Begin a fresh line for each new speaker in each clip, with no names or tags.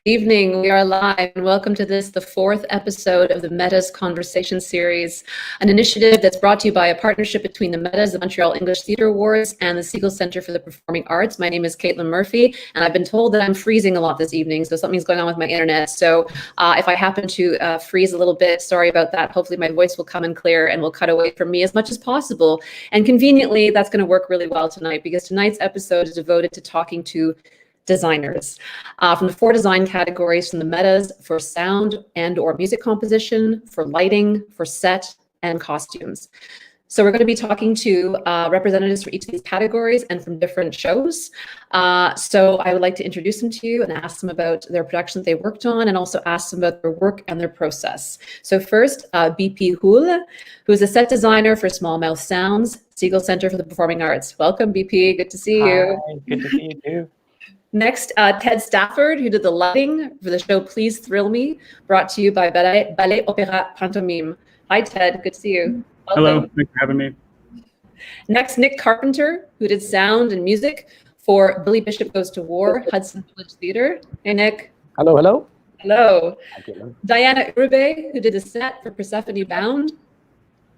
Evening. We are live and welcome to the fourth episode of the Metas Conversation Series, an initiative that's brought to you by a partnership between the Metas, the Montreal English Theatre Awards, and the Segal Centre for the Performing Arts. My name is Caitlin Murphy, and I've been told that I'm freezing a lot this evening, so something's going on with my internet. So if I happen to freeze a little bit, sorry about that. Hopefully my voice will come in clear and will cut away from me as much as possible. And conveniently, that's going to work really well tonight because tonight's episode is devoted to talking to designers from the 4 design categories from the Metas for sound and or music composition, for lighting, for set, and costumes. So we're going to be talking to representatives for each of these categories and from different shows. So I would like to introduce them to you and ask them about their production that they worked on and also ask them about their work and their process. So first, BP Houle, who's a set designer for Small Mouth Sounds, Segal Centre for the Performing Arts. Welcome, BP. Good to see you.
Hi, good to see you too.
Next, Ted Stafford, who did the lighting for the show Please Thrill Me, brought to you by Ballet Opéra Pantomime. Hi, Ted. Good to see you. Welcome.
Hello. Thanks for having me.
Next, Nick Carpenter, who did sound and music for Billy Bishop Goes to War, Hudson Village Theatre. Hey, Nick.
Hello, hello.
Hello.
Hi,
Diana Uribe, who did the set for Persephone Bound.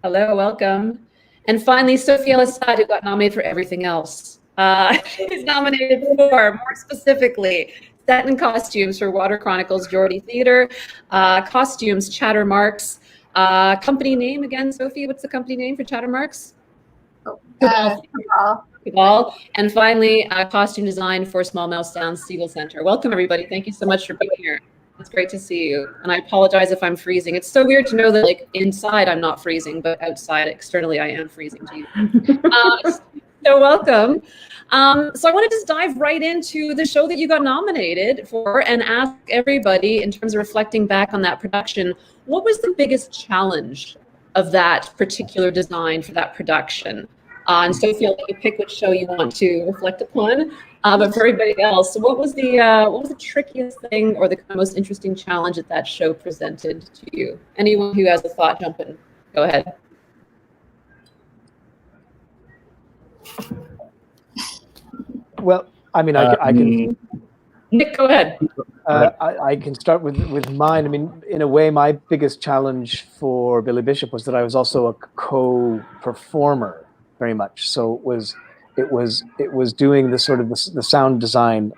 Hello, welcome. And finally, Sophie El-Assaad, who got nominated for everything else. She's nominated for, more specifically, set and costumes for Water Chronicles Geordie Theatre, costumes, Chattermarks, company name again, Sophie, what's the company name for Chattermarks? Cabal. And finally, costume design for Small Mouth Sounds Segal Centre. Welcome, everybody. Thank you so much for being here. It's great to see you. And I apologize if I'm freezing. It's so weird to know that, like, inside I'm not freezing, but outside, externally, I am freezing to you. So welcome. So I want to just dive right into the show that you got nominated for and ask everybody, in terms of reflecting back on that production, what was the biggest challenge of that particular design for that production? And Sophie, I'll let you pick which show you want to reflect upon. But for everybody else, what was the trickiest thing or the most interesting challenge that show presented to you? Anyone who has a thought, jump in. Go ahead.
Well, I mean, I can.
Nick, go ahead.
I can start with mine. I mean, in a way, my biggest challenge for Billy Bishop was that I was also a co-performer, very much. So it was doing the sort of the sound design,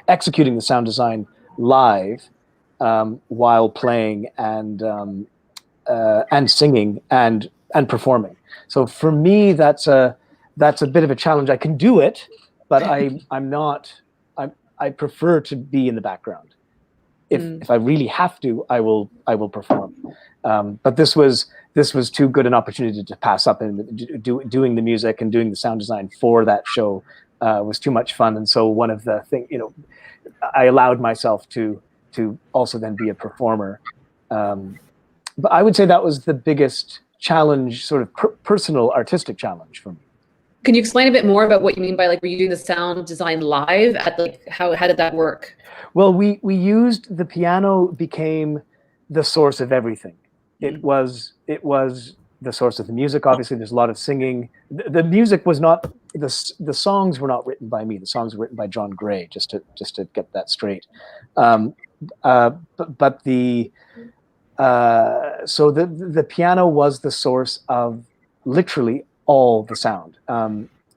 executing the sound design live while playing and singing and performing. So for me, that's a bit of a challenge. I can do it, but I prefer to be in the background. If I really have to, I will perform. But this was too good an opportunity to pass up, and doing the music and doing the sound design for that show was too much fun. And so one of the things, I allowed myself to also then be a performer. But I would say that was the biggest challenge, sort of personal artistic challenge for me.
Can you explain a bit more about what you mean by, like, were you doing the sound design live at, like, how did that work?
Well, we used the piano became the source of everything. It was the source of the music. Obviously, there's a lot of singing. The music was not the songs were not written by me. The songs were written by John Gray. Just to get that straight. But the so the piano was the source of literally all the sound,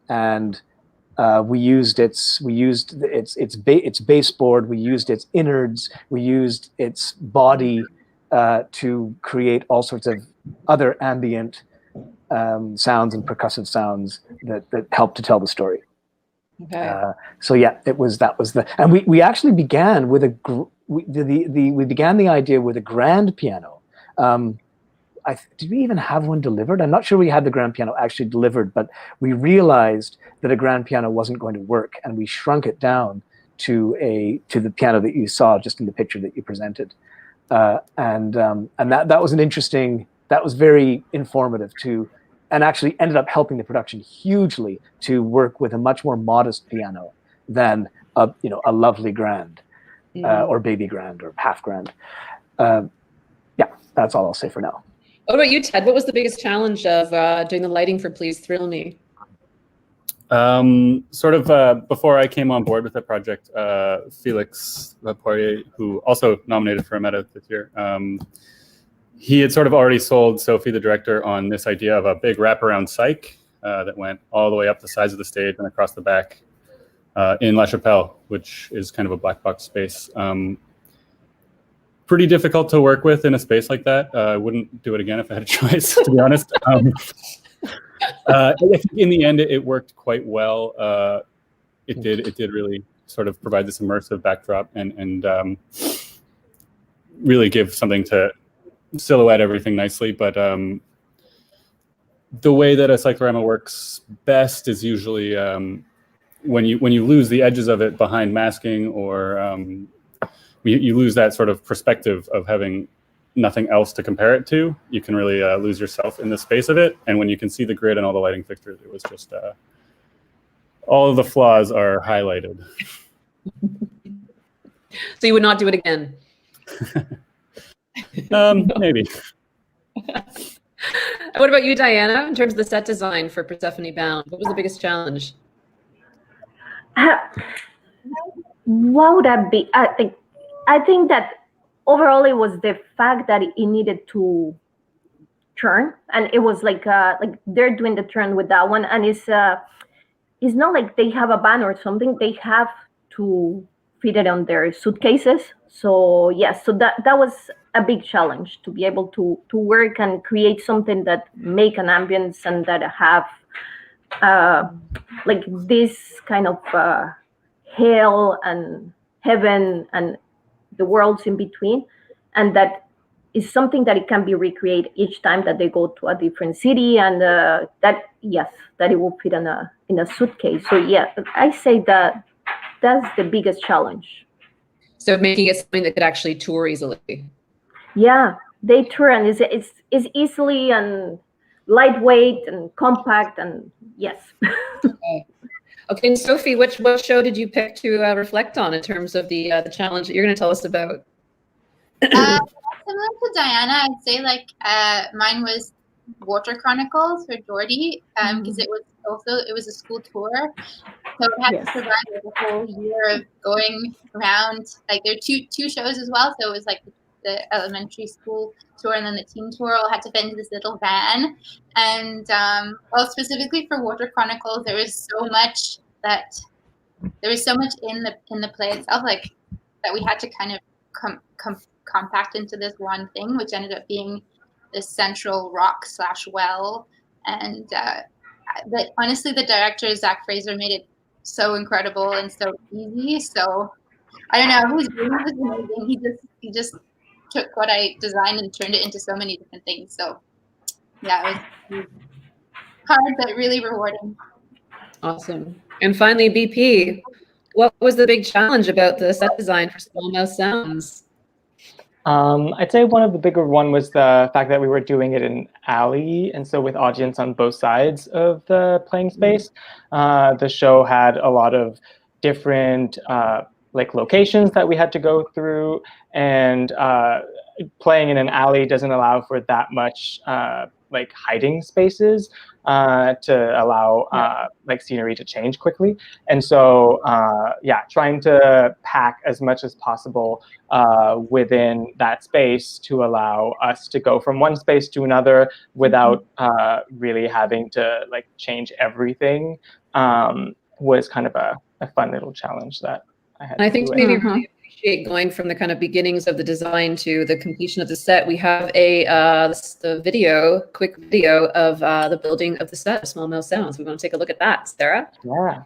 and we used its baseboard, we used its innards, we used its body to create all sorts of other ambient sounds and percussive sounds that helped to tell the story.
Okay.
So yeah, and we actually began with we began the idea with a grand piano. Did we even have one delivered? I'm not sure we had the grand piano actually delivered, but we realized that a grand piano wasn't going to work, and we shrunk it down to the piano that you saw just in the picture that you presented, and that was that was very informative too, and actually ended up helping the production hugely to work with a much more modest piano than a lovely grand or baby grand or half grand. Yeah, that's all I'll say for now.
What about you, Ted? What was the biggest challenge of doing the lighting for Please Thrill Me?
Sort of before I came on board with the project, Felix Lapoirier, who also nominated for a Meta this year, he had sort of already sold Sophie, the director, on this idea of a big wraparound cyc that went all the way up the sides of the stage and across the back in La Chapelle, which is kind of a black box space. Pretty difficult to work with in a space like that. I wouldn't do it again if I had a choice, to be honest. I think in the end, it worked quite well. It did really sort of provide this immersive backdrop and really give something to silhouette everything nicely. But the way that a cyclorama works best is usually when you lose the edges of it behind masking, or you lose that sort of perspective of having nothing else to compare it to. You can really lose yourself in the space of it. And when you can see the grid and all the lighting fixtures, it was just all of the flaws are highlighted.
So you would not do it again?
Maybe.
What about you, Diana, in terms of the set design for Persephone Bound? What was the biggest challenge?
What would that be? I think that overall it was the fact that it needed to turn, and it was like they're doing the turn with that one, and it's not like they have a van or something. They have to fit it on their suitcases. So yes, so that was a big challenge, to be able to work and create something that make an ambience and that have like this kind of hell and heaven and the worlds in between, and that is something that it can be recreated each time that they go to a different city, and that it will fit in a suitcase. So yeah, I say that that's the biggest challenge.
So making it something that could actually tour easily.
Yeah, they tour, and it's easily and lightweight and compact, and yes.
Okay, and Sophie, what show did you pick to reflect on in terms of the challenge that you're going to tell us about?
Similar to Diana, I'd say mine was Water Chronicles for Geordie, because it was a school tour, so it had to survive the whole year of going around. Like there are two shows as well, so it was like the elementary school tour and then the teen tour all had to fit into this little van. And well, specifically for Water Chronicles, there was so much in the play itself, like that we had to kind of compact into this one thing, which ended up being this central rock / well. And but honestly, the director Zach Fraser made it so incredible and so easy. So I don't know, his dream was amazing. He just took what I designed and turned it into so many different things. So yeah, it was hard but really rewarding.
Awesome. And finally, BP, what was the big challenge about the set design for Small Mouth Sounds?
I'd say one of the bigger one was the fact that we were doing it in alley, and so with audience on both sides of the playing space. The show had a lot of different like locations that we had to go through, and playing in an alley doesn't allow for that much like hiding spaces to allow like scenery to change quickly. And so yeah, trying to pack as much as possible within that space to allow us to go from one space to another without really having to like change everything was kind of a fun little challenge that I had.
I think to maybe really appreciate going from the kind of beginnings of the design to the completion of the set. We have the quick video of the building of the set of Small Mouth Sounds. We want to take a look at that, Sarah.
Yeah.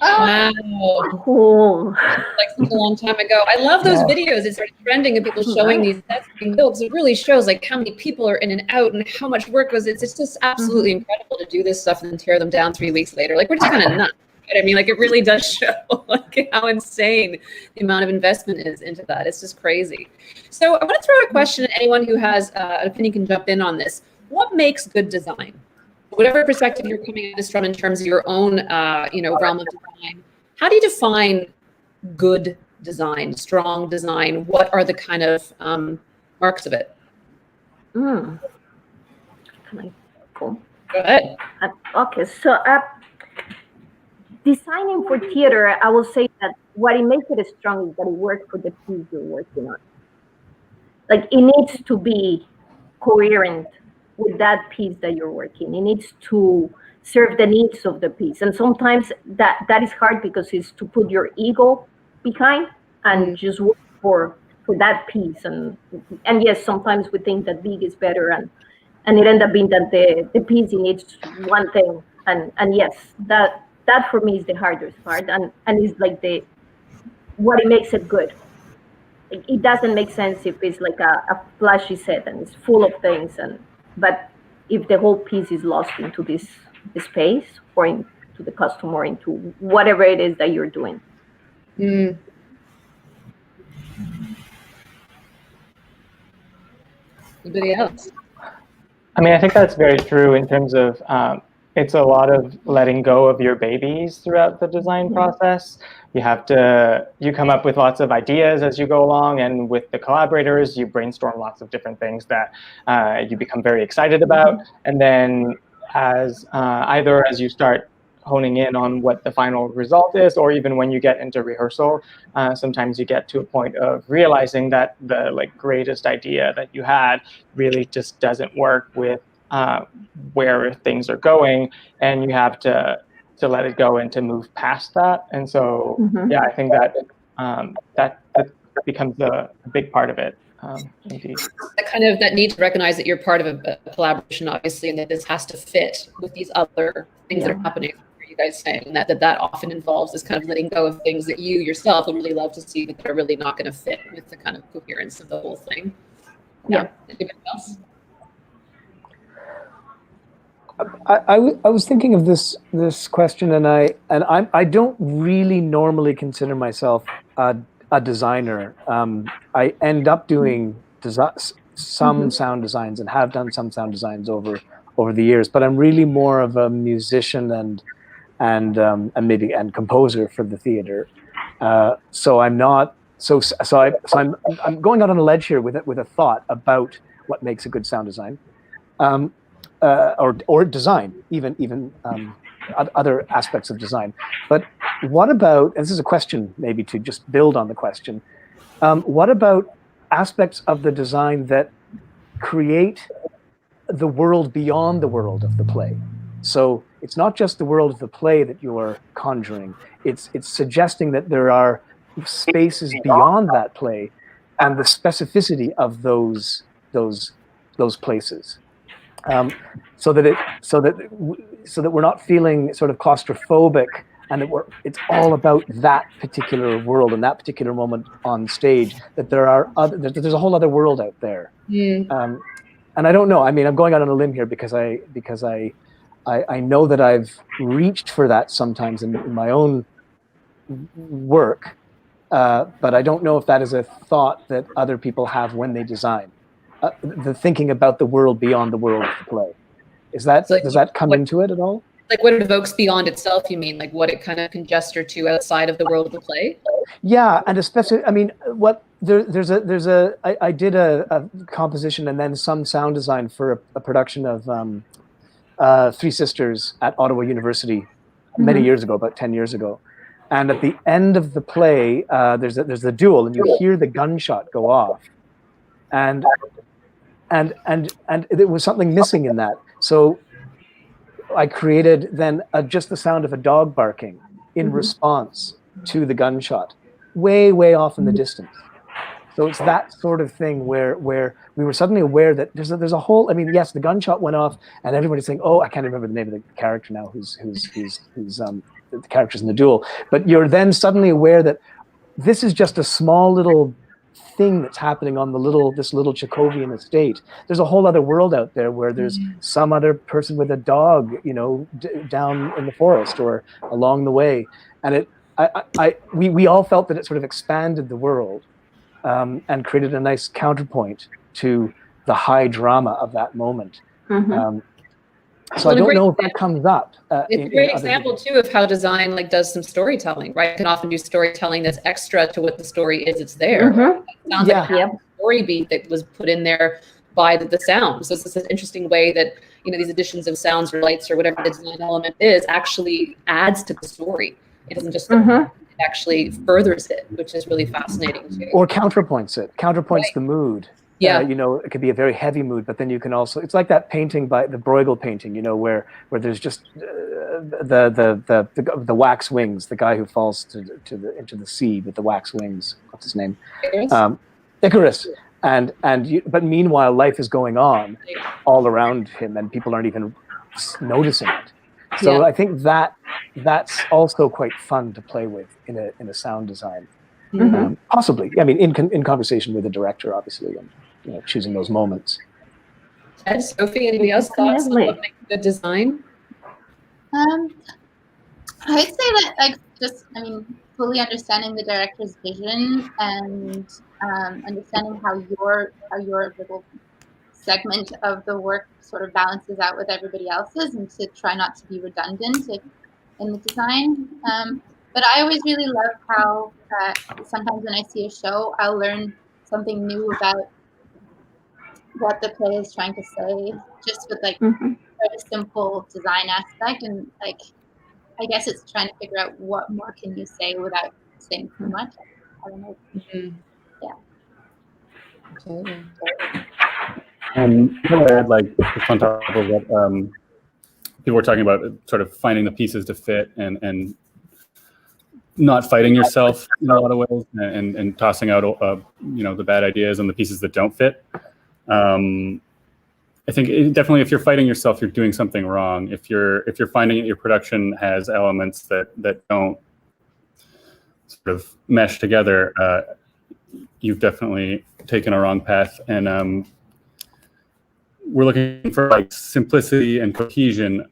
Wow.
Cool.
Like such a long time ago. I love those videos. It started trending and people showing these sets being built. It really shows like how many people are in and out and how much work goes. It's just absolutely incredible to do this stuff and then tear them down 3 weeks later. Like we're just kind of nuts. Right? I mean, like it really does show like how insane the amount of investment is into that. It's just crazy. So I want to throw out a question. Anyone who has an opinion can jump in on this. What makes good design? Whatever perspective you're coming at this from in terms of your own, realm of design, how do you define good design, strong design? What are the kind of marks of it?
Can I go?
Go ahead.
Okay, so designing for theater, I will say that what it makes it strong is that it works for the piece you're working on. Like it needs to be coherent with that piece that you're working. It needs to serve the needs of the piece. And sometimes that is hard because it's to put your ego behind and just work for that piece. And yes, sometimes we think that big is better and it ends up being that the piece needs one thing. And yes, that for me is the hardest part and it's like what it makes it good. It doesn't make sense if it's like a flashy set and it's full of things but if the whole piece is lost into this space or into the costume or into whatever it is that you're doing.
Anybody else?
I mean, I think that's very true in terms of it's a lot of letting go of your babies throughout the design process. You come up with lots of ideas as you go along, and with the collaborators, you brainstorm lots of different things that you become very excited about. And then either as you start honing in on what the final result is, or even when you get into rehearsal, sometimes you get to a point of realizing that the greatest idea that you had really just doesn't work with where things are going, and you have to let it go and to move past that. And so, I think that that becomes a big part of it. Indeed.
That need to recognize that you're part of a collaboration, obviously, and that this has to fit with these other things that are happening. You guys saying that often involves this kind of letting go of things that you yourself would really love to see, but that are really not going to fit with the kind of coherence of the whole thing. Yeah. Anybody else?
I was thinking of this question, and I don't really normally consider myself a designer. I end up doing some sound designs and have done some sound designs over the years, but I'm really more of a musician and maybe composer for the theater. So I'm not I'm going out on a ledge here with a thought about what makes a good sound design. Or design, even other aspects of design. But what about, and this is a question maybe to just build on the question, what about aspects of the design that create the world beyond the world of the play? So it's not just the world of the play that you are conjuring, it's suggesting that there are spaces beyond that play and the specificity of those places. So that we're not feeling sort of claustrophobic, and that it's all about that particular world and that particular moment on stage. That there's a whole other world out there. And I don't know. I mean, I'm going out on a limb here because I know that I've reached for that sometimes in my own work, but I don't know if that is a thought that other people have when they design. The thinking about the world beyond the world of the play. Does that come into it at all?
Like what it evokes beyond itself, you mean? Like what it kind of can gesture to outside of the world of the play?
Yeah, and especially, I mean, I did a composition and then some sound design for a production of Three Sisters at Ottawa University many years ago, about 10 years ago. And at the end of the play, there's a duel, and you hear the gunshot go off. And there was something missing in that. So I created then just the sound of a dog barking in response to the gunshot, way off in the distance. So it's that sort of thing where we were suddenly aware that there's a whole. I mean, yes, the gunshot went off, and everybody's saying, "Oh, I can't remember the name of the character now, who's the characters in the duel. But you're then suddenly aware that this is just a small little thing that's happening on this little Chekhovian estate. There's a whole other world out there where there's some other person with a dog, down in the forest or along the way, and we all felt that it sort of expanded the world, and created a nice counterpoint to the high drama of that moment. So I don't know if that comes up.
It's a great example too of how design does some storytelling, right? It can often do storytelling that's extra to what the story is. It's there. It sounds like a story beat that was put in there by the sound. So it's an interesting way that these additions of sounds or lights or whatever the design element is actually adds to the story. It doesn't just it actually furthers it, which is really fascinating too.
Or counterpoints the mood. Yeah, it could be a very heavy mood, but then you can also, it's like that painting by the Bruegel painting, where there's just the wax wings, the guy who falls into the sea with the wax wings. What's his name? Icarus. But meanwhile, life is going on all around him, and people aren't even noticing it. So I think that's also quite fun to play with in a sound design. Possibly, I mean, in conversation with the director, obviously, and choosing those moments.
Ed, Sophie, anybody else thoughts on what makes good design?
I'd say that fully understanding the director's vision and understanding how your little segment of the work sort of balances out with everybody else's, and to try not to be redundant in the design. But I always really love how sometimes when I see a show, I'll learn something new about what the play is trying to say, just with a simple design aspect. And I guess it's trying to figure out what more can you say without saying too much. I don't know. Yeah.
Totally.
Just on top of what people were talking about, sort of finding the pieces to fit and not fighting yourself in a lot of ways, and tossing out the bad ideas and the pieces that don't fit. I think definitely, if you're fighting yourself, you're doing something wrong. If you're finding that your production has elements that don't sort of mesh together, you've definitely taken a wrong path. And we're looking for simplicity and cohesion.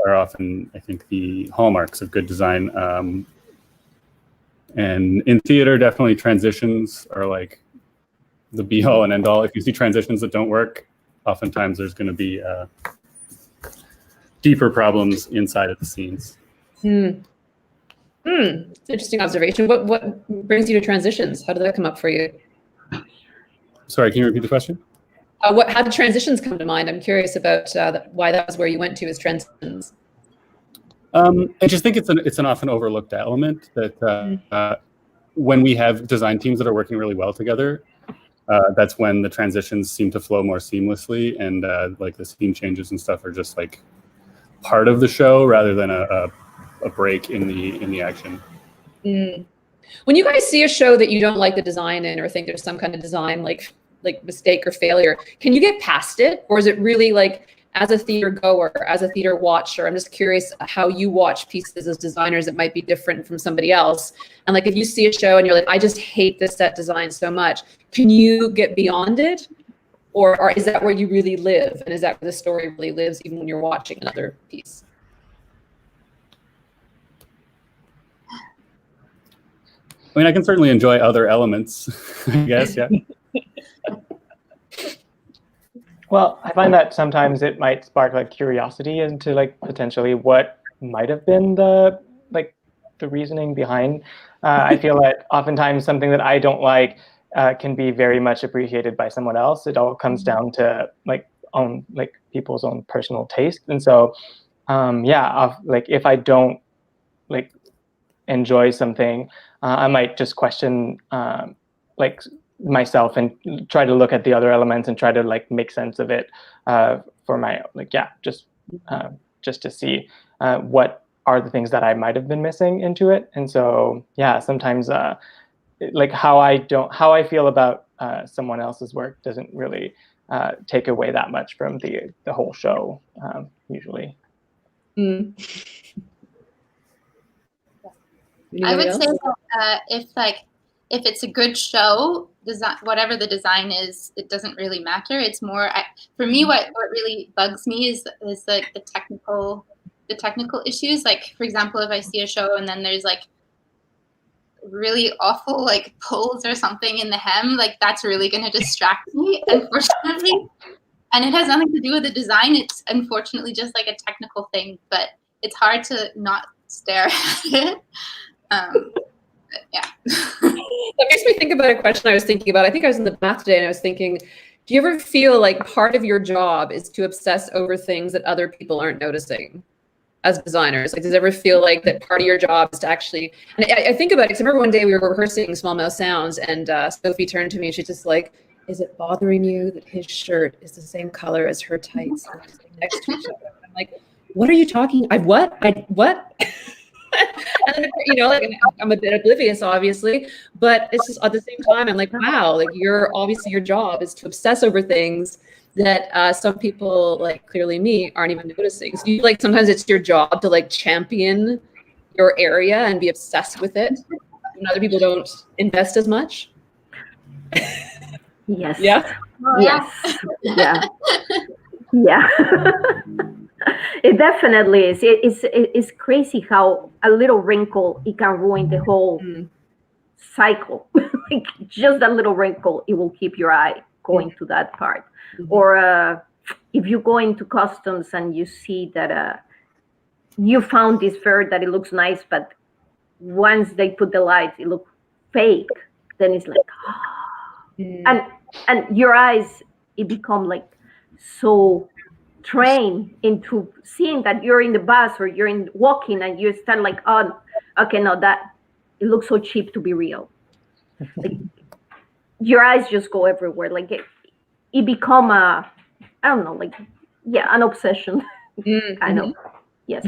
Are often, I think, the hallmarks of good design. And in theater, definitely transitions are the be-all and end-all. If you see transitions that don't work, oftentimes there's going to be deeper problems inside of the scenes.
Interesting observation. What brings you to transitions? How did that come up for you?
Sorry, can you repeat the question?
How did transitions come to mind? I'm curious about why that was where you went to as transitions.
I just think it's an often overlooked element that when we have design teams that are working really well together, that's when the transitions seem to flow more seamlessly, and the scene changes and stuff are just part of the show rather than a break in the action.
When you guys see a show that you don't like the design in, or think there's some kind of design like mistake or failure, can you get past it? Or is it really as a theater goer, as a theater watcher, I'm just curious how you watch pieces as designers that might be different from somebody else. And if you see a show and you're I just hate this set design so much, can you get beyond it? Or is that where you really live? And is that where the story really lives, even when you're watching another piece?
I mean, I can certainly enjoy other elements, I guess, yeah.
Well, I find that sometimes it might spark curiosity into potentially what might have been the reasoning behind. I feel that oftentimes something that I don't like can be very much appreciated by someone else. It all comes down to people's own personal taste. And so if I don't enjoy something, I might just question myself and try to look at the other elements and try to make sense of it for my just to see what are the things that I might have been missing into it. And so sometimes how I feel about someone else's work doesn't really take away that much from the whole show usually.
I would
else?
say that if it's a good show, design, whatever the design is, it doesn't really matter. It's more for me. What really bugs me is like the technical issues. Like, for example, if I see a show and then there's like really awful like pulls or something in the hem, like that's really going to distract me, unfortunately. And it has nothing to do with the design. It's unfortunately just like a technical thing, but it's hard to not stare at it. Yeah.
That makes me think about a question I was thinking about. I think I was in the bath today and I was thinking, do you ever feel like part of your job is to obsess over things that other people aren't noticing as designers? Like, does it ever feel like that part of your job is to actually, and I think about it, because I remember one day we were rehearsing Small Mouth Sounds and Sophie turned to me and she's just like, is it bothering you that his shirt is the same color as her tights next to each other? I'm like, what are you talking? What? And then, like I'm a bit oblivious, obviously, but it's just at the same time, I'm like, wow, like your job is to obsess over things that some people, like clearly me, aren't even noticing. So you like sometimes it's your job to like champion your area and be obsessed with it, and other people don't invest as much.
Yes.
Yeah.
Yes. Yeah. Yeah. It definitely is. It's crazy how a little wrinkle, it can ruin the whole cycle. Like just a little wrinkle, it will keep your eye going to that part. Or if you go into customs and you see that you found this fur that it looks nice, but once they put the lights, it looks fake. Then it's like, and your eyes, it become like so trained into seeing that you're in the bus or you're in walking and you start like, oh, okay, no, that it looks so cheap to be real. Like, your eyes just go everywhere. Like it become I don't know, like, yeah, an obsession. Kind of. Yes.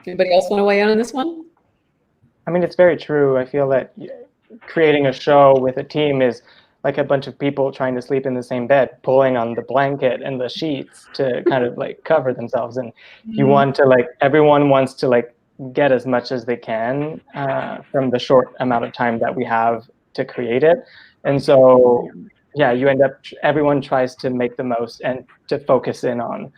Anybody else want to weigh in on this one?
I mean, it's very true. I feel that creating a show with a team is like a bunch of people trying to sleep in the same bed, pulling on the blanket and the sheets to kind of like cover themselves. And you want to like, everyone wants to like get as much as they can from the short amount of time that we have to create it. And so, yeah, you end up, everyone tries to make the most and to focus in on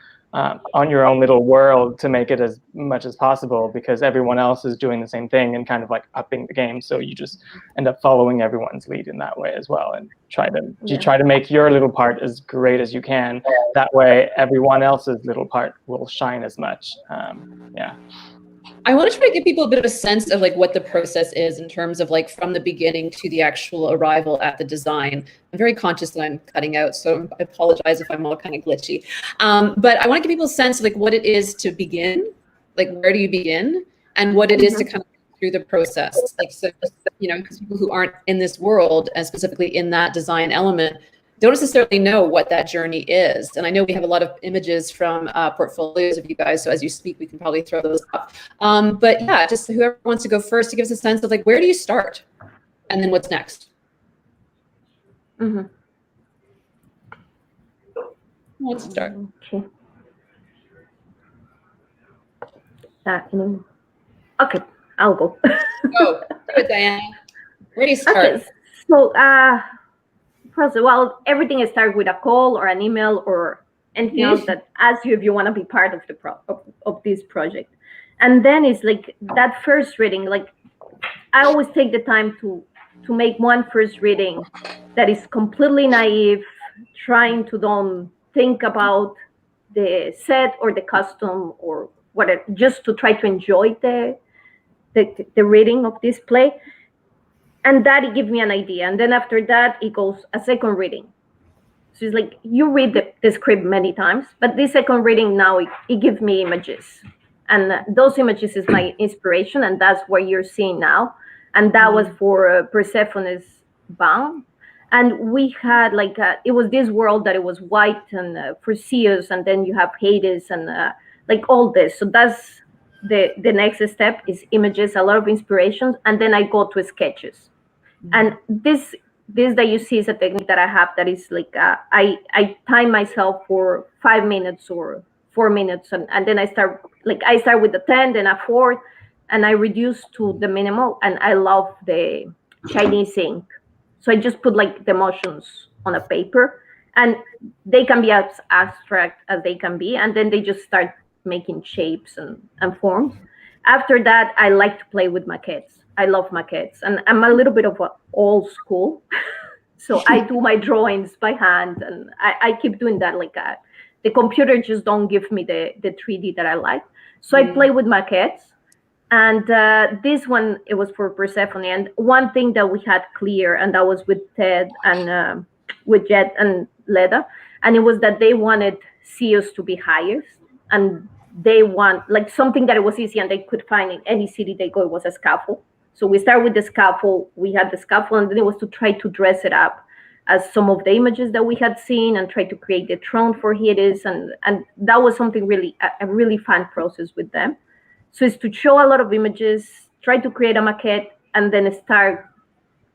your own little world to make it as much as possible, because everyone else is doing the same thing and kind of like upping the game. So you just end up following everyone's lead in that way as well, and try to make your little part as great as you can. That way, everyone else's little part will shine as much. Yeah.
I want to try to give people a bit of a sense of like what the process is in terms of like from the beginning to the actual arrival at the design. I'm very conscious that I'm cutting out, so I apologize if I'm all kind of glitchy. But I want to give people a sense of like what it is to begin, like where do you begin, and what it is to kind of go through the process. Like, so, because people who aren't in this world, and specifically in that design element, don't necessarily know what that journey is. And I know we have a lot of images from portfolios of you guys, so as you speak, we can probably throw those up. But yeah, just whoever wants to go first to give us a sense of like, where do you start? And then what's next? Let's start.
Okay. Okay, I'll go.
Go. Do it, Diana. Where do you start?
Okay, so process. Well, everything starts with a call or an email or anything else that asks you if you want to be part of the of this project. And then it's like that first reading. Like I always take the time to make one first reading that is completely naive, trying to don't think about the set or the custom or whatever, just to try to enjoy the reading of this play. And that it gives me an idea. And then after that, it goes a second reading. So it's like you read the script many times, but this second reading now, it gives me images. And those images is my inspiration, and that's what you're seeing now. And that was for Persephone's Bound. And we had like, it was this world that it was white and for Zeus, and then you have Hades and like all this. So that's the next step is images, a lot of inspirations, and then I go to sketches. And this that you see is a technique that I have that is like I time myself for 5 minutes or 4 minutes, and then I start with a 10, then a 4, and I reduced to the minimal, and I love the Chinese ink. So I just put like the motions on a paper, and they can be as abstract as they can be, and then they just start making shapes and forms. After that, I like to play with maquettes. I love maquettes, and I'm a little bit of an old school. So I do my drawings by hand, and I keep doing that. Like the computer just don't give me the 3D that I like. So I play with maquettes. And this one, it was for Persephone. And one thing that we had clear, and that was with Ted and with Jet and Leda, and it was that they wanted CEOs to be highest, and they want like something that it was easy and they could find in any city they go. It was a scaffold. So we start with the scaffold. We had the scaffold, and then it was to try to dress it up as some of the images that we had seen, and try to create the throne for Hades, and that was something really a really fun process with them. So it's to show a lot of images, try to create a maquette, and then start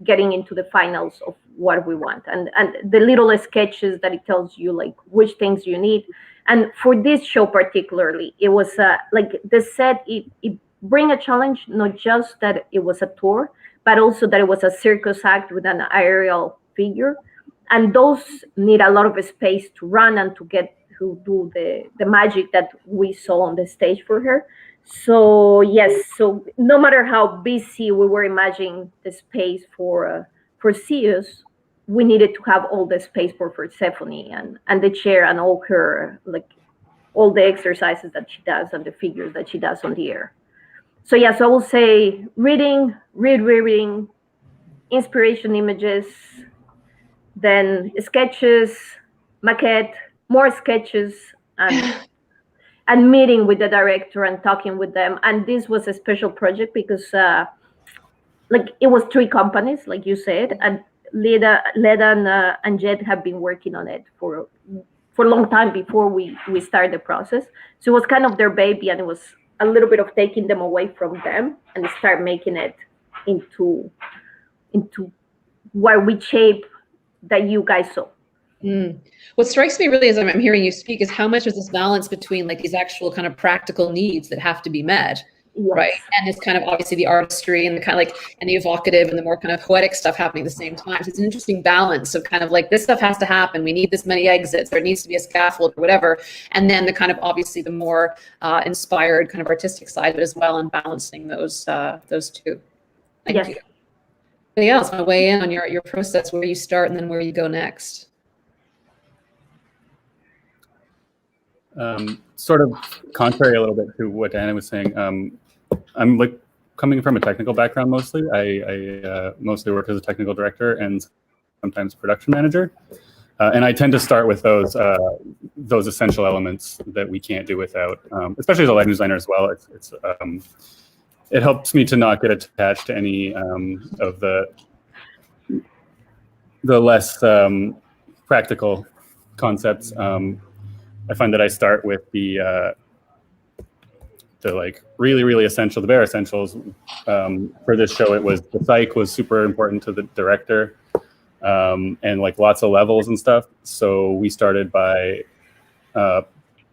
getting into the finals of what we want, and the little sketches that it tells you like which things you need. And for this show particularly, it was like the set, it bring a challenge, not just that it was a tour, but also that it was a circus act with an aerial figure, and those need a lot of space to run and to get to do the magic that we saw on the stage for her. So yes, so no matter how busy we were imagining the space for Zeus, we needed to have all the space for Persephone and the chair and all her, like all the exercises that she does and the figures that she does on the air. So yes, I will say reading, inspiration images, then sketches, maquette, more sketches, and meeting with the director and talking with them. And this was a special project because like it was 3 companies, like you said, and Leda and Jed have been working on it for a long time before we started the process. So it was kind of their baby, and it was a little bit of taking them away from them and start making it into what we shape that you guys saw.
What strikes me really as I'm hearing you speak is how much is this balance between like these actual kind of practical needs that have to be met,
Yes.
right? And it's kind of obviously the artistry and the kind of like and the evocative and the more kind of poetic stuff happening at the same time. So it's an interesting balance of kind of like this stuff has to happen. We need this many exits. There needs to be a scaffold or whatever. And then the kind of obviously the more inspired kind of artistic side of it as well, and balancing those two. Thank
Yes.
you. Anybody else want to weigh in on your process, where you start and then where you go next?
Sort of contrary a little bit to what Diana was saying. I'm like coming from a technical background mostly. I mostly work as a technical director and sometimes production manager. And I tend to start with those essential elements that we can't do without, especially as a lighting designer as well. It helps me to not get attached to any of the less practical concepts. I find that I start with the like really essential, the bare essentials. For this show, it was the psych was super important to the director, and like lots of levels and stuff. So we started by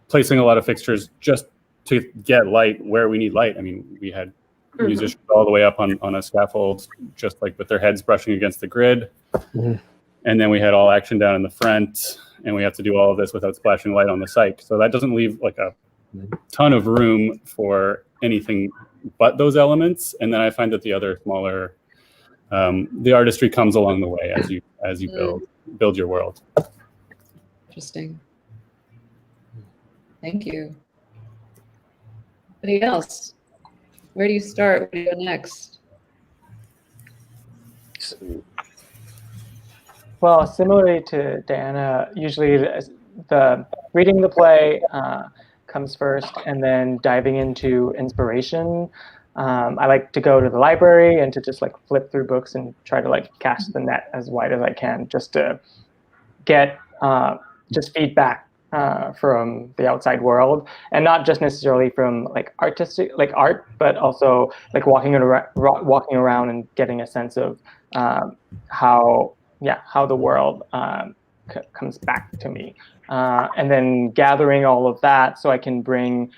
placing a lot of fixtures just to get light where we need light. I mean, we had musicians all the way up on a scaffold, just like with their heads brushing against the grid. And then we had all action down in the front, and we have to do all of this without splashing light on the psych. So that doesn't leave like a ton of room for anything but those elements. And then I find that the other smaller, the artistry comes along the way as you build your world.
Interesting. Thank you. Anybody else? Where do you start? Where do you go next?
Well, similarly to Diana, usually the reading the play comes first, and then diving into inspiration. I like to go to the library and to just like flip through books and try to like cast the net as wide as I can, just to get just feedback from the outside world, and not just necessarily from like artistic, like art, but also like walking around and getting a sense of how the world comes back to me, and then gathering all of that so I can bring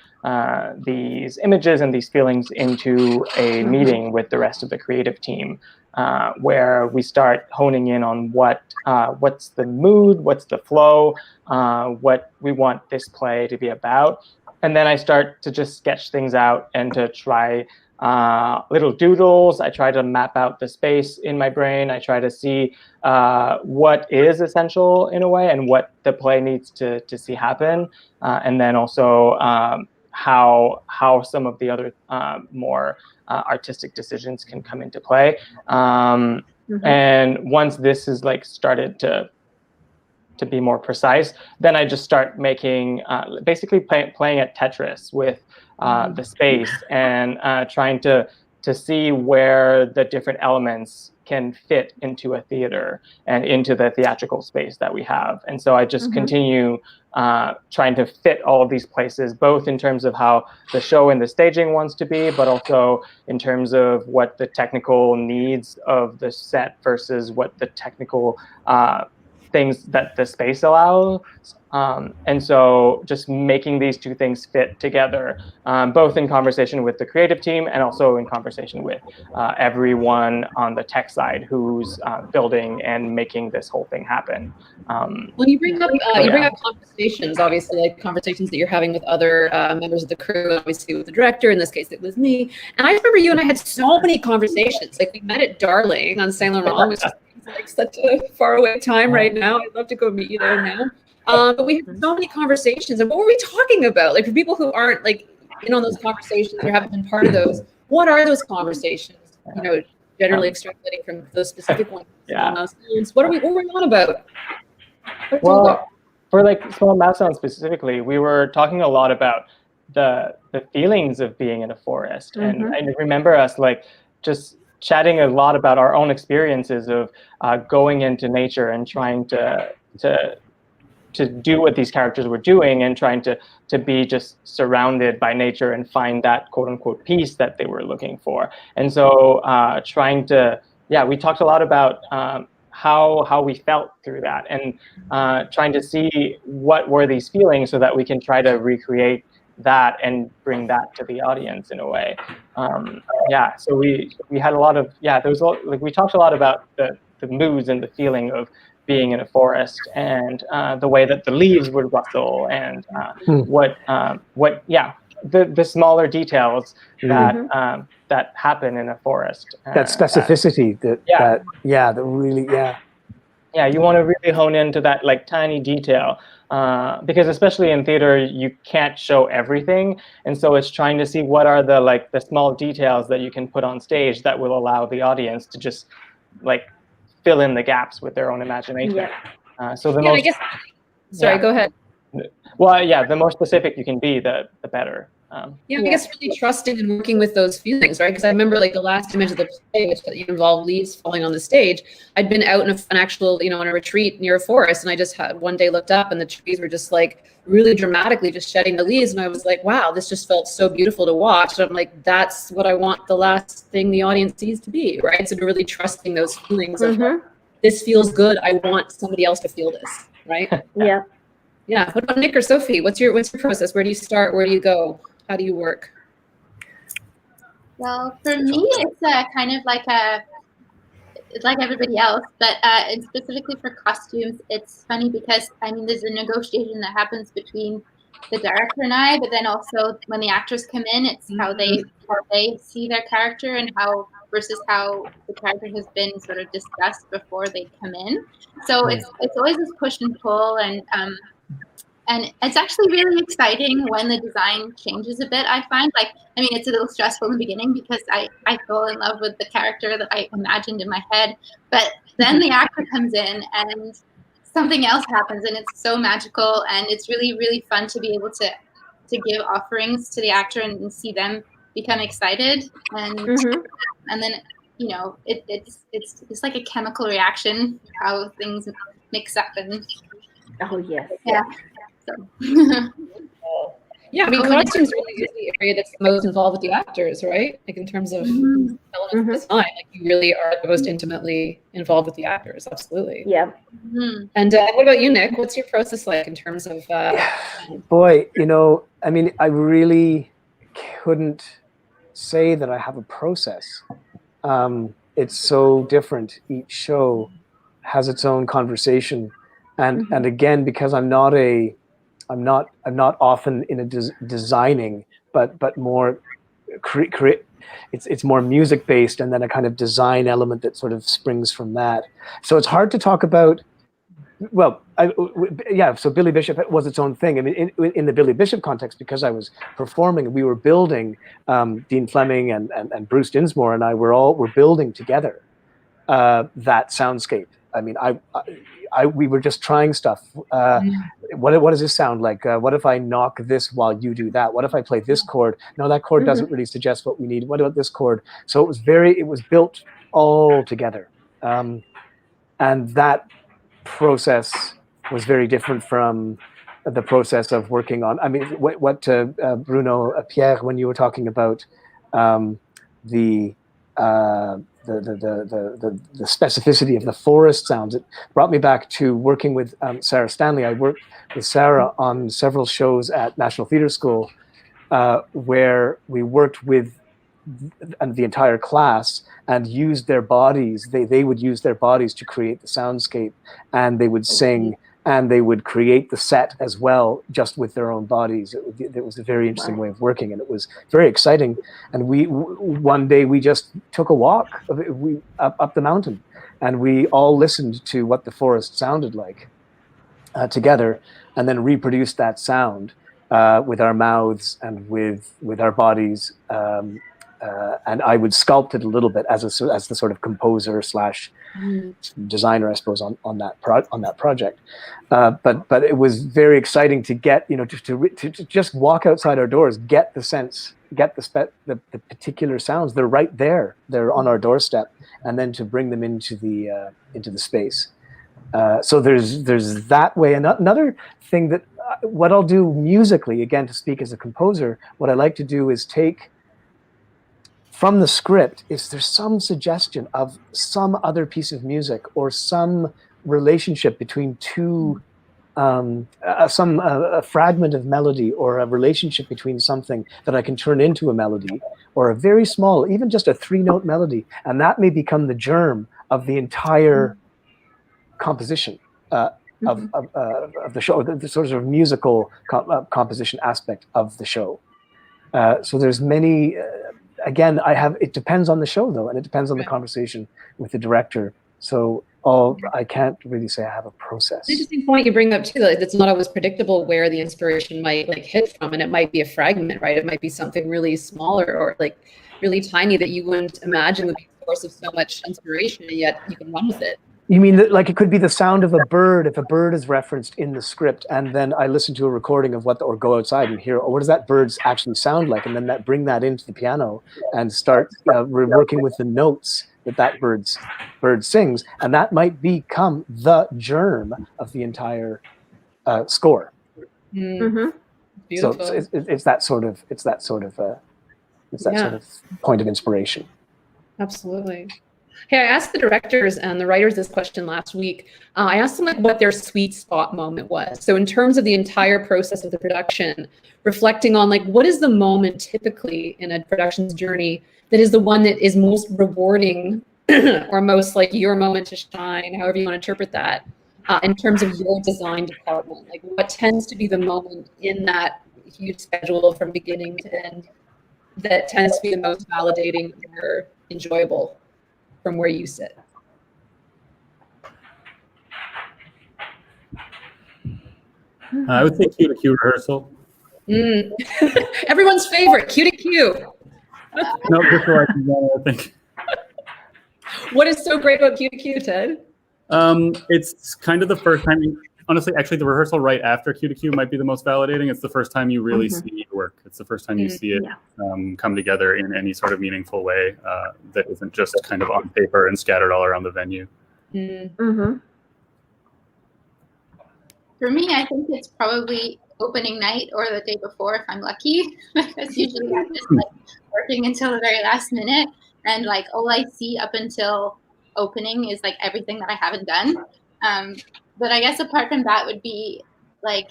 these images and these feelings into a meeting with the rest of the creative team, where we start honing in on what's the mood, what's the flow, what we want this play to be about. And then I start to just sketch things out and to try little doodles. I try to map out the space in my brain. I try to see what is essential in a way and what the play needs to see happen. And then also how some of the other more artistic decisions can come into play. And once this is like started to be more precise, then I just start making, basically playing at Tetris with the space and trying to see where the different elements can fit into a theater and into the theatrical space that we have. And so I just continue trying to fit all of these places, both in terms of how the show and the staging wants to be, but also in terms of what the technical needs of the set versus what the technical things that the space allows. And so just making these two things fit together, both in conversation with the creative team and also in conversation with everyone on the tech side who's building and making this whole thing happen.
Well, you bring up conversations, obviously, like conversations that you're having with other members of the crew, obviously with the director. In this case, it was me. And I remember you and I had so many conversations. Like we met at Darling on Saint Laurent, which is like such a faraway time right now. I'd love to go meet you there now. But we had so many conversations, and what were we talking about? Like for people who aren't like in on those conversations or haven't been part of those, what are those conversations? You know, generally extrapolating from those specific ones. What were we on about?
Well, for like Small Mouse Sound specifically, we were talking a lot about the feelings of being in a forest, and I remember us like just chatting a lot about our own experiences of going into nature and trying to do what these characters were doing and trying to be just surrounded by nature and find that quote unquote peace that they were looking for. And so we talked a lot about how we felt through that and trying to see what were these feelings so that we can try to recreate that and bring that to the audience in a way. So we had a lot of, we talked a lot about the moods and the feeling of being in a forest and the way that the leaves would rustle and the smaller details that happen in a forest.
That specificity that really.
Yeah, you want to really hone into that like tiny detail because especially in theater, you can't show everything. And so it's trying to see what are the small details that you can put on stage that will allow the audience to just like fill in the gaps with their own imagination.
Go ahead.
Well, the more specific you can be, the better.
I guess really trusting and working with those feelings, right? Because I remember like the last image of the play, which involved leaves falling on the stage. I'd been out in an actual, on a retreat near a forest, and I just had one day looked up, and the trees were just like really dramatically just shedding the leaves, and I was like, wow, this just felt so beautiful to watch. And I'm like, that's what I want the last thing the audience sees to be, right? So really trusting those feelings of this feels good. I want somebody else to feel this, right?
Yeah.
What about Nick or Sophie? What's your process? Where do you start? Where do you go? How do you work?
Well, for me, it's kind of like everybody else, but specifically for costumes, it's funny because there's a negotiation that happens between the director and I, but then also when the actors come in, it's how they see their character and how versus how the character has been sort of discussed before they come in. So it's always this push and pull, and it's actually really exciting when the design changes a bit, I find. It's a little stressful in the beginning because I fall in love with the character that I imagined in my head. But then the actor comes in and something else happens and it's so magical. And it's really, really fun to be able to give offerings to the actor and see them become excited. And then, it's like a chemical reaction, how things mix up. And
oh, yes.
Yeah.
Yeah, I mean, costumes really is the area that's the most involved with the actors, right? Like in terms of elements of design, like you really are the most intimately involved with the actors. Absolutely.
Yeah.
And what about you, Nick? What's your process like in terms of?
Boy, I mean, I really couldn't say that I have a process. It's so different. Each show has its own conversation, and again, because I'm not often in a designing, but more create. It's more music based, and then a kind of design element that sort of springs from that. So it's hard to talk about. Well, so Billy Bishop was its own thing. I mean, in the Billy Bishop context, because I was performing, we were building, Dean Fleming and Bruce Dinsmore and I were building together that soundscape. I mean, we were just trying stuff. What does this sound like? What if I knock this while you do that? What if I play this chord? No, that chord doesn't really suggest what we need. What about this chord? So it was built all together. And that process was very different from the process of working on. I mean, what Bruno-Pierre, when you were talking about the specificity of the forest sounds, it brought me back to working with Sarah Stanley. I worked with Sarah on several shows at National Theatre School where we worked with the entire class and used their bodies. They would use their bodies to create the soundscape, and they would sing, and they would create the set as well, just with their own bodies. It was a very interesting way of working, and it was very exciting. And one day we just took a walk up the mountain, and we all listened to what the forest sounded like together, and then reproduced that sound with our mouths and with our bodies. And I would sculpt it a little bit as the sort of composer / designer, I suppose, on that project. But it was very exciting to get, to just walk outside our doors, get the sense, get the particular sounds. They're right there. They're on our doorstep, and then to bring them into the space. So there's that way. Another thing that what I'll do musically, again, to speak as a composer, what I like to do is take from the script, is there some suggestion of some other piece of music or some relationship between two, a fragment of melody or a relationship between something that I can turn into a melody, or a very small, even just a 3-note melody, and that may become the germ of the entire composition of the show, the sort of musical composition aspect of the show. So there's many. Again, it depends on the show though, and it depends on the conversation with the director. So I can't really say I have a process.
Interesting point you bring up too. Like, it's not always predictable where the inspiration might hit from, and it might be a fragment, right? It might be something really smaller or like really tiny that you wouldn't imagine would be a source of so much inspiration, and yet you can run with it.
You mean that, like, it could be the sound of a bird, if a bird is referenced in the script, and then I listen to a recording of or go outside and hear, what does that bird actually sound like? And then bring that into the piano and start working with the notes that bird sings. And that might become the germ of the entire score.
Beautiful.
So it's that sort of point of inspiration.
Absolutely. Hey, I asked the directors and the writers this question last week. I asked them what their sweet spot moment was. So in terms of the entire process of the production, reflecting on what is the moment typically in a production's journey that is the one that is most rewarding or most like your moment to shine, however you want to interpret that, in terms of your design department. Like, what tends to be the moment in that huge schedule from beginning to end that tends to be the most validating or enjoyable from where you sit?
I would say Q to Q rehearsal.
Everyone's favorite, Q to Q.
No, just so I think.
What is so great about Q to Q, Ted?
It's kind of the first time. Honestly, actually, the rehearsal right after Q to Q might be the most validating. It's the first time you really see your work. It's the first time you see it come together in any sort of meaningful way that isn't just kind of on paper and scattered all around the venue.
For me, I think it's probably opening night or the day before if I'm lucky, because usually I'm just like working until the very last minute, and like all I see up until opening is like everything that I haven't done. But I guess apart from that would be like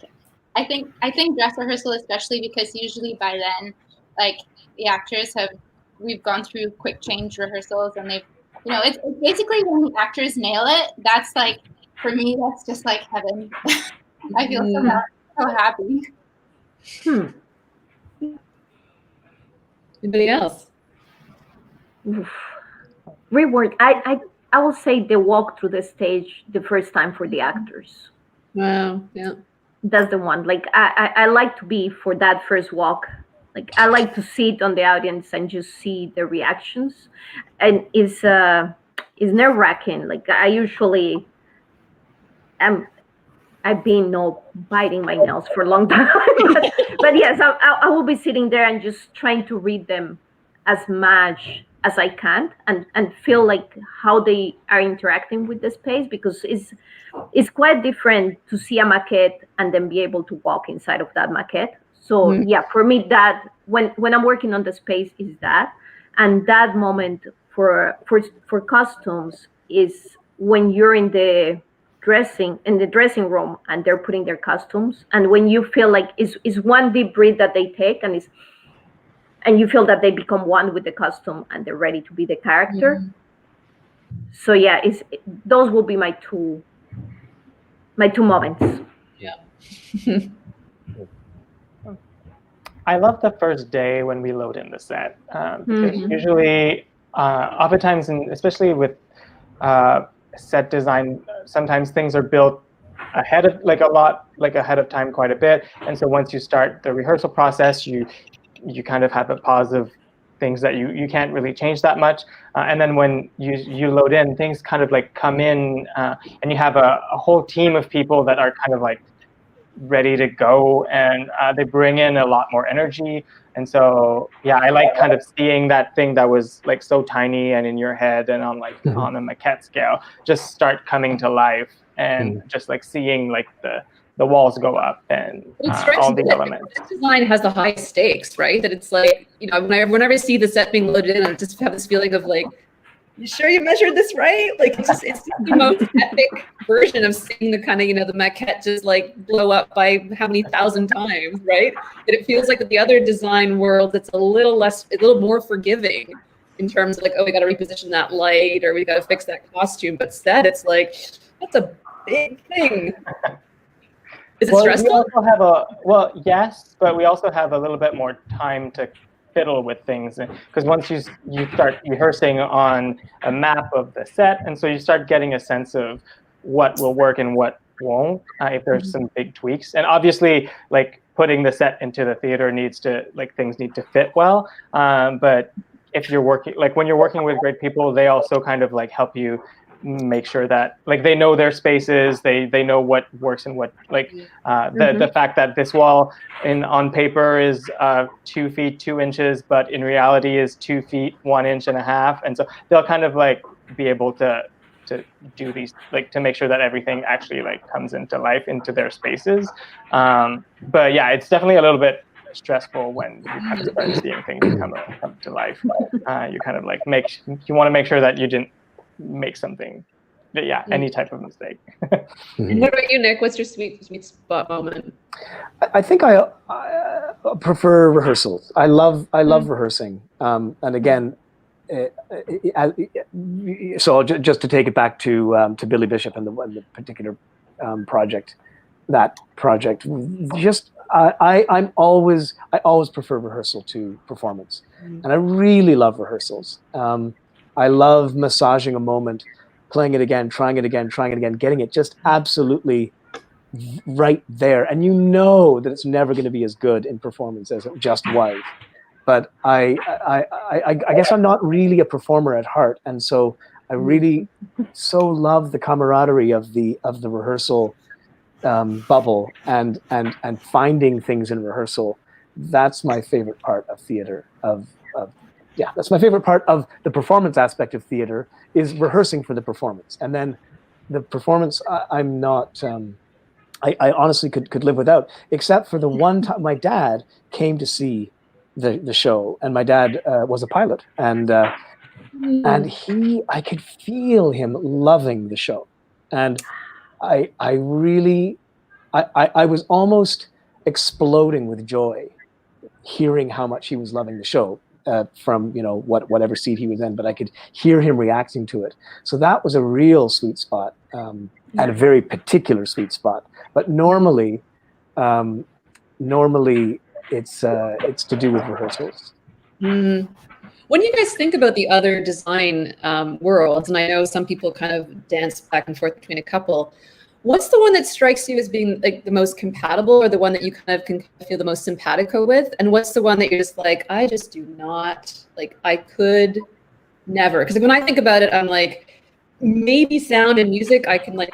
I think dress rehearsal, especially because usually by then like the actors we've gone through quick change rehearsals, and they've it's basically when the actors nail it, that's like for me that's just like heaven. I feel so happy.
Anybody else?
Reward. I will say the walk through the stage the first time for the actors.
Wow. Yeah.
That's the one. Like I like to be for that first walk. Like I like to sit on the audience and just see the reactions, and it's nerve-wracking. Like I usually I've been biting my nails for a long time, but yes, I will be sitting there and just trying to read them as much as I can, and feel like how they are interacting with the space, because it's quite different to see a maquette and then be able to walk inside of that maquette. So yeah, for me that when I'm working on the space is that, and that moment for costumes is when you're in the dressing room and they're putting their costumes, and when you feel like is one deep breath that they take, and you feel that they become one with the costume and they're ready to be the character. So yeah, those will be my two moments.
Yeah.
I love the first day when we load in the set. Because usually, oftentimes, and especially with set design, sometimes things are built ahead of time quite a bit. And so once you start the rehearsal process, you kind of have a pause of things that you can't really change that much. And then when you load in, things kind of like come in, and you have a whole team of people that are kind of like ready to go, and they bring in a lot more energy. And so yeah, I like kind of seeing that thing that was like so tiny and in your head and on like on a maquette scale just start coming to life, and just like seeing like the walls go up and all the elements.
This design has the high stakes, right? That it's like, whenever I see the set being loaded in, I just have this feeling of like, you sure you measured this right? Like it's the most epic version of seeing the kind of, the maquette just like blow up by how many thousand times, right? And it feels like that the other design world, it's a little more forgiving in terms of like, oh, we got to reposition that light, or we got to fix that costume. But set, it's like, that's a big thing. Is it stressful?
Yes, but we also have a little bit more time to fiddle with things, because once you start rehearsing on a map of the set, and so you start getting a sense of what will work and what won't, if there's some big tweaks. And obviously, like putting the set into the theater things need to fit well. But if you're when you're working with great people, they also kind of like help you make sure that like they know their spaces, they know what works and what the fact that this wall on paper is 2 feet 2 inches, but in reality is 2 feet 1.5 inches, and so they'll kind of like be able to do these, like to make sure that everything actually like comes into life into their spaces. But yeah, it's definitely a little bit stressful when you kind of start seeing things come to life. You kind of like you want to make sure that you didn't make something, any type of mistake.
What about you, Nick? What's your sweet spot moment?
I think I prefer rehearsals. I love rehearsing. And again, so just to take it back to Billy Bishop and the particular project, just I always prefer rehearsal to performance, and I really love rehearsals. I love massaging a moment, playing it again, trying it again, getting it just absolutely right there. And that it's never going to be as good in performance as it just was. But I guess I'm not really a performer at heart. And so I really so love the camaraderie of the rehearsal bubble and finding things in rehearsal. That's my favorite part of theater, that's my favorite part of the performance aspect of theater, is rehearsing for the performance. And then the performance, I'm not I honestly could live without, except for the one time my dad came to see the show, and my dad was a pilot, and I could feel him loving the show, and I was almost exploding with joy hearing how much he was loving the show from whatever seat he was in, but I could hear him reacting to it. So that was a real sweet spot, and a very particular sweet spot. But normally it's to do with rehearsals.
When you guys think about the other design worlds, and I know some people kind of dance back and forth between a couple, what's the one that strikes you as being like the most compatible, or the one that you kind of can feel the most simpatico with? And what's the one that you're just like, I just do not, like, I could never? Because when I think about it, I'm like, maybe sound and music I can like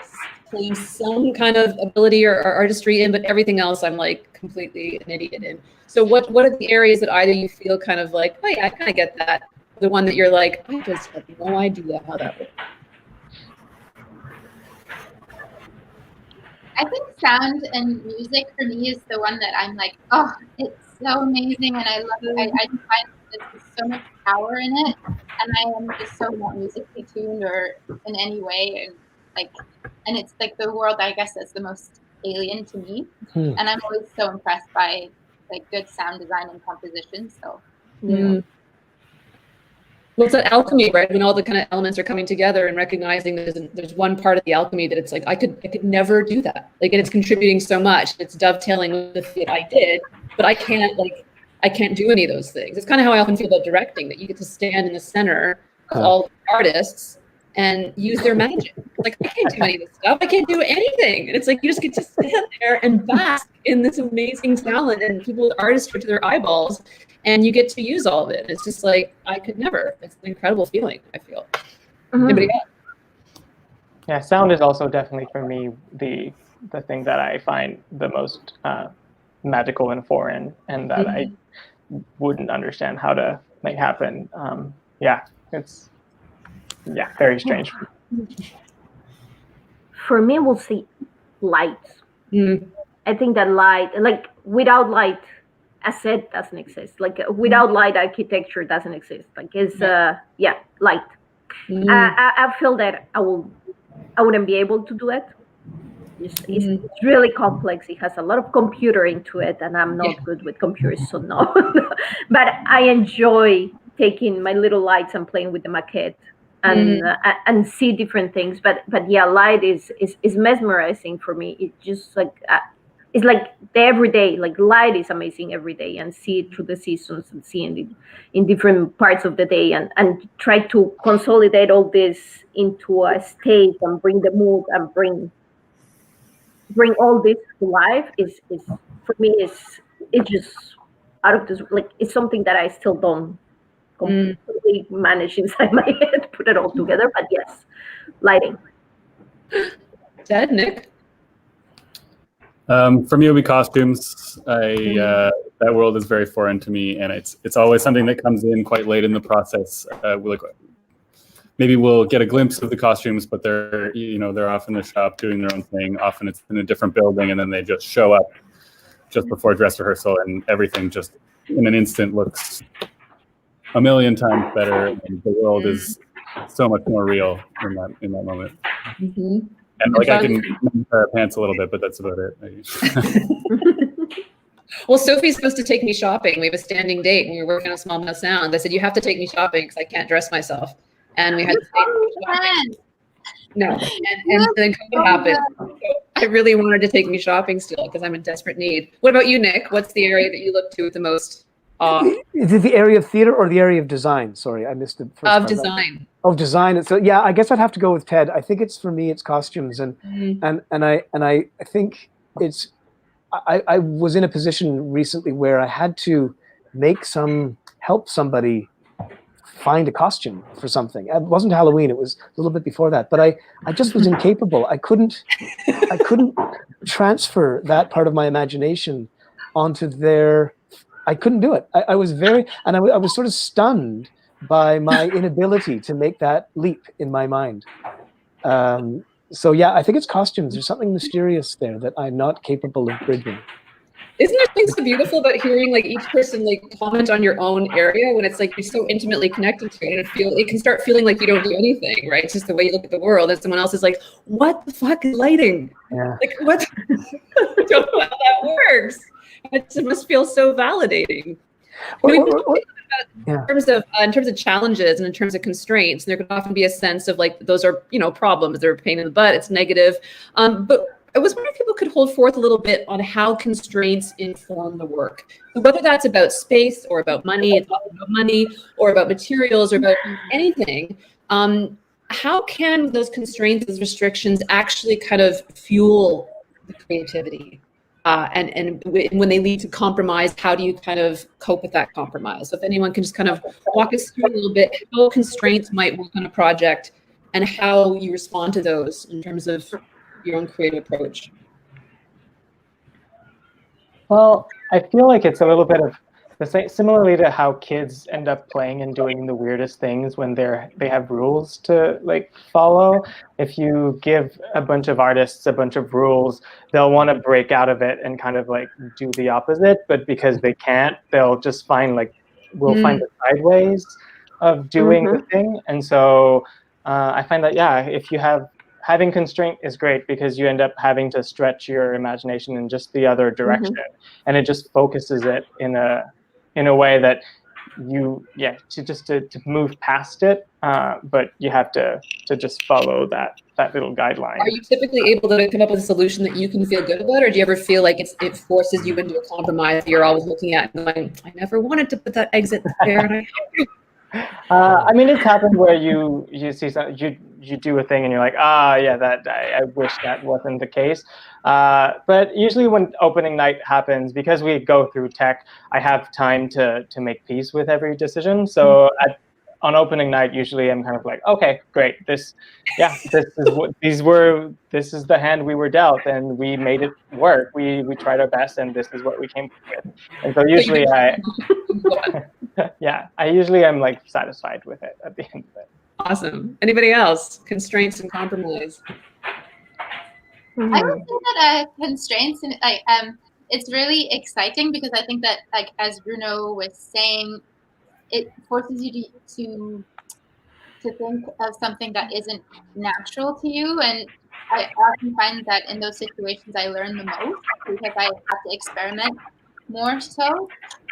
claim some kind of ability or artistry in, but everything else I'm like completely an idiot in. So what are the areas that either you feel kind of like, oh yeah, I kind of get that, the one that you're like, I just have no idea how that works?
I think sound and music for me is the one that I'm like, oh, it's so amazing, and I love it. I just find there's so much power in it, and I am just so not musically tuned or in any way, and it's like the world, I guess, that's the most alien to me, and I'm always so impressed by like good sound design and composition. So.
Well, it's that alchemy, right? When all the kind of elements are coming together and recognizing there's one part of the alchemy that it's like, I could never do that. Like, and it's contributing so much. It's dovetailing with the thing I did, but I can't do any of those things. It's kind of how I often feel about directing, that you get to stand in the center of all the artists and use their magic. Like, I can't do any of this stuff. I can't do anything. And it's like, you just get to stand there and bask in this amazing talent and people with artistry to their eyeballs, and you get to use all of it. It's just like, I could never. It's an incredible feeling, I feel. Anybody else?
Yeah, sound is also definitely for me the thing that I find the most magical and foreign, and that I wouldn't understand how to make happen. It's very strange.
For me, we'll see light. I think that light, like without light, a set doesn't exist. Like without light, architecture doesn't exist. Like it's light. I feel that I wouldn't be able to do it. It's really complex. It has a lot of computer into it, and I'm not good with computers, so no. But I enjoy taking my little lights and playing with the maquette and see different things. But yeah, light is mesmerizing for me. It's just like it's like the everyday. Like light is amazing every day, and see it through the seasons and seeing it in different parts of the day, and try to consolidate all this into a state and bring the mood and bring all this to life is for me it's just out of this, like it's something that I still don't completely manage inside my head, put it all together. But yes, lighting.
Ted, Nick?
For me, it would be costumes. That world is very foreign to me, and it's always something that comes in quite late in the process. Maybe we'll get a glimpse of the costumes, but they're off in the shop doing their own thing. Often it's in a different building, and then they just show up just before dress rehearsal, and everything just in an instant looks a million times better, and the world is so much more real in that moment. And like I can move her pants a little bit, but that's about it.
Well, Sophie's supposed to take me shopping. We have a standing date, and we were working on Small Mouth Sound. I said, you have to take me shopping because I can't dress myself. And we had to take shopping. No, and then COVID happened. So I really wanted to take me shopping still because I'm in desperate need. What about you, Nick? What's the area that you look to with the most awe?
Is it the area of theater or the area of design? Sorry, I missed the first part.
Of design.
Of design. So yeah, I guess I'd have to go with Ted. I think it's for me, it's costumes, and I think it's. I was in a position recently where I had to help somebody find a costume for something. It wasn't Halloween, it was a little bit before that, but I just was incapable. I couldn't transfer that part of my imagination onto I couldn't do it. I was I was sort of stunned by my inability to make that leap in my mind. So yeah, I think it's costumes. There's something mysterious there that I'm not capable of bridging.
Isn't there something so beautiful about hearing like each person like comment on your own area when it's like you're so intimately connected to it, and it can start feeling like you don't do anything, right? It's just the way you look at the world, and someone else is like, "What the fuck is lighting?
Yeah.
Like what?" I don't know how that works. It must feel so validating. In terms of challenges and in terms of constraints, there can often be a sense of like those are problems. They're a pain in the butt. It's negative, but I was wondering if people could hold forth a little bit on how constraints inform the work. So whether that's about space or about money, it's often about money, or about materials, or about anything. How can those constraints, those restrictions, actually kind of fuel the creativity? And when they lead to compromise, how do you kind of cope with that compromise? So if anyone can just kind of walk us through a little bit how constraints might work on a project and how you respond to those in terms of your own creative approach.
Well, I feel like it's a little bit of the same, similarly to how kids end up playing and doing the weirdest things when they have rules to like follow. If you give a bunch of artists a bunch of rules, they'll want to break out of it and kind of like do the opposite. But because they can't, they'll just find find the sideways of doing the thing. And so I find that if you having constraint is great because you end up having to stretch your imagination in just the other direction, and it just focuses it in a way that to move past it, but you have to just follow that little guideline.
Are you typically able to come up with a solution that you can feel good about, or do you ever feel like it forces you into a compromise that you're always looking at and going, I never wanted to put that exit there, and I have to.
I mean, it's happened where you see something, you do a thing and you're like, I wish that wasn't the case. But usually when opening night happens, because we go through tech, I have time to make peace with every decision. So on opening night, usually I'm kind of like, okay, great. This is the hand we were dealt, and we made it work. We tried our best, and this is what we came up with. And so usually I usually am like satisfied with it at the end of it.
Awesome. Anybody else? Constraints and compromise.
I would say that constraints and it's really exciting because I think that as Bruno was saying, it forces you to think of something that isn't natural to you, and I often find that in those situations I learn the most because I have to experiment more so.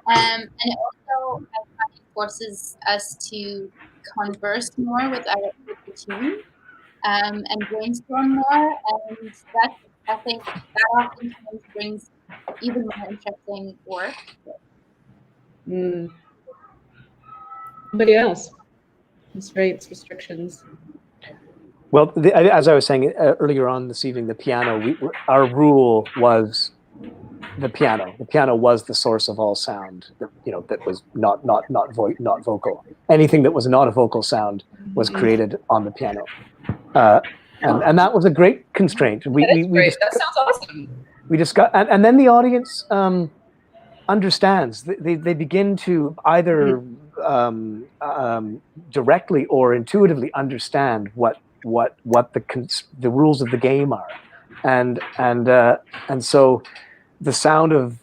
And it also, I find it forces us to converse more with the team and brainstorm more. And I think that oftentimes brings even more interesting work.
Anybody else? Constraints, restrictions.
Well, as I was saying earlier on this evening, the piano, our rule was the piano. The piano was the source of all sound. That was not vocal. Anything that was not a vocal sound was created on the piano, and that was a great constraint.
That sounds awesome.
We discuss, and then the audience understands. They begin to either directly or intuitively understand what the rules of the game are, and so the sound of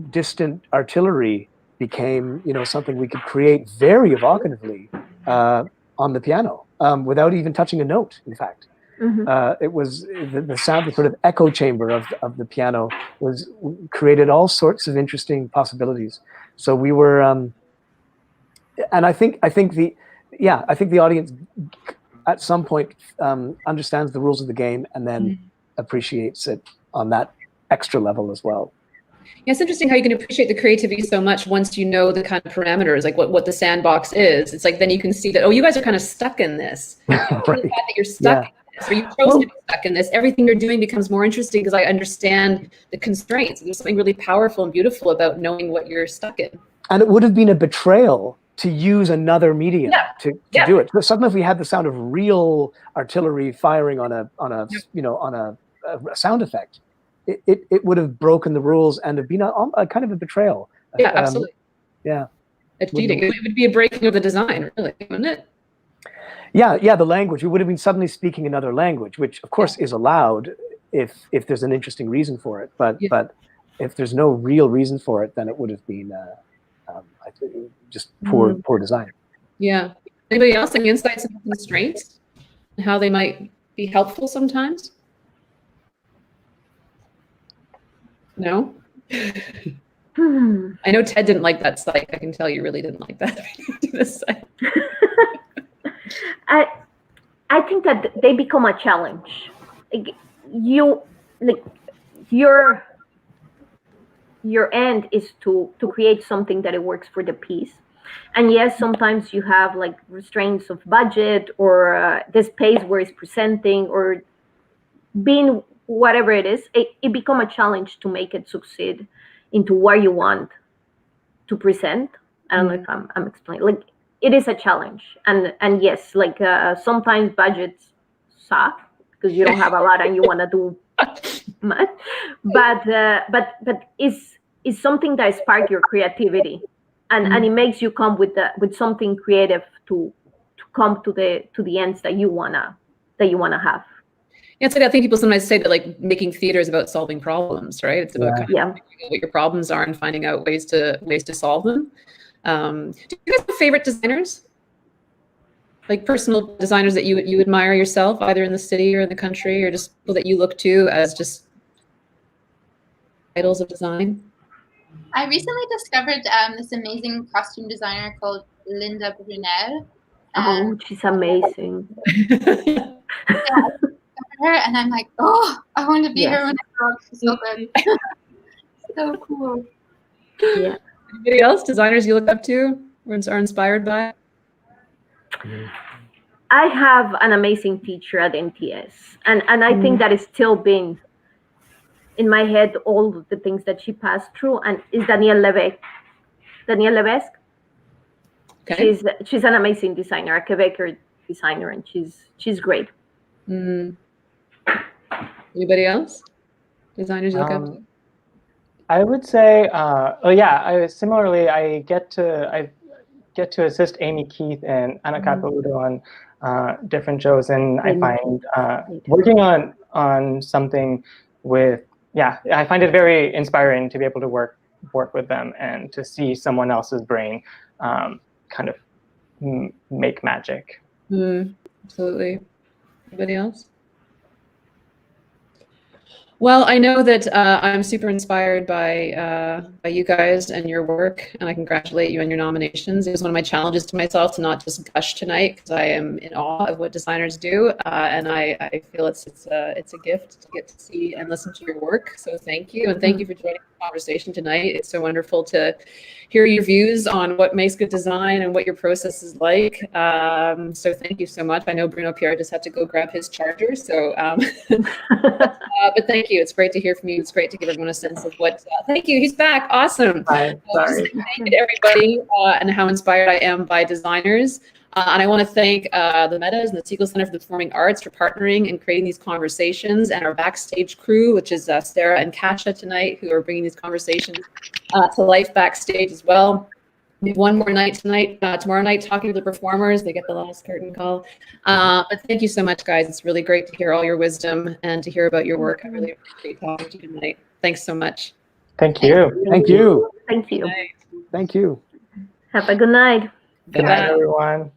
distant artillery became something we could create very evocatively on the piano without even touching a note. In fact, it was the sound, the sort of echo chamber of the piano created all sorts of interesting possibilities. So we were, and I think the audience at some point understands the rules of the game and then appreciates it on that extra level as well.
Yeah, it's interesting how you can appreciate the creativity so much once you know the kind of parameters, like what the sandbox is. It's like then you can see that, oh, you guys are kind of stuck in this.
Right.
The fact that you're stuck in this, or you chose to be stuck in this, everything you're doing becomes more interesting because I understand the constraints. There's something really powerful and beautiful about knowing what you're stuck in.
And it would have been a betrayal to use another medium to do it. But suddenly, if we had the sound of real artillery firing on a sound effect, it would have broken the rules and have been a kind of a betrayal.
Yeah, absolutely.
Yeah.
It's cheating. It would be a breaking of the design, really, wouldn't it?
Yeah, the language. We would have been suddenly speaking another language, which of course is allowed if there's an interesting reason for it. But if there's no real reason for it, then it would have been I think just poor design.
Yeah. Anybody else? Any insights into constraints and how they might be helpful sometimes? No? I know Ted didn't like that site. I can tell you really didn't like that. This site.
I think that they become a challenge. Your end is to create something that it works for the piece. And yes, sometimes you have like restraints of budget or the space where it's presenting or being whatever it is. It become a challenge to make it succeed into what you want to present. I don't know if I'm explaining. Like, it is a challenge, and yes, like sometimes budgets suck because you don't have a lot and you want to do much, but it's something that sparks your creativity, and it makes you come with something creative to come to the ends that you wanna have.
Yeah, it's like I think people sometimes say that like making theater is about solving problems, right? It's about kind of figuring out what your problems are and finding out ways to solve them. Do you guys have favorite designers? Like personal designers that you admire yourself, either in the city or in the country, or just people that you look to as just idols of design?
I recently discovered this amazing costume designer called Linda Brunel.
Oh, she's amazing.
Her and I'm like, oh, I want to be her when I grow up. She's so good. So cool.
Yeah.
Anybody else? Designers you look up to or are inspired by?
I have an amazing teacher at NTS, and I think that is still been in my head all the things that she passed through, and is Danielle Levesque. Okay. She's an amazing designer, a Quebecer designer, and she's great.
Anybody else? Designers you look up to?
I would say, similarly, I get to assist Amy Keith and Anna Capelluto on different shows, and I find working on something with, I find it very inspiring to be able to work with them and to see someone else's brain kind of make magic.
Absolutely. Anybody else? Well, I know that I'm super inspired by you guys and your work, and I congratulate you on your nominations. It was one of my challenges to myself to not just gush tonight, because I am in awe of what designers do, and I feel it's a gift to get to see and listen to your work. So thank you, and thank you for joining the conversation tonight. It's so wonderful to hear your views on what makes good design and what your process is like. So thank you so much. I know Bruno-Pierre just had to go grab his charger, so but thank you. It's great to hear from you. It's great to give everyone a sense of what. Thank you. He's back. Awesome.
Sorry.
Thank you to everybody and how inspired I am by designers. And I want to thank the Metas and the Segal Centre for the Performing Arts for partnering and creating these conversations, and our backstage crew, which is Sarah and Kasia tonight, who are bringing these conversations to life backstage as well. We have one more night tomorrow night, talking to the performers. They get the last curtain call. But thank you so much, guys. It's really great to hear all your wisdom and to hear about your work. I really appreciate talking to you tonight. Thanks so much.
Thank you.
Thank you.
Thank you.
Thank you.
Have a good night.
Good night, everyone.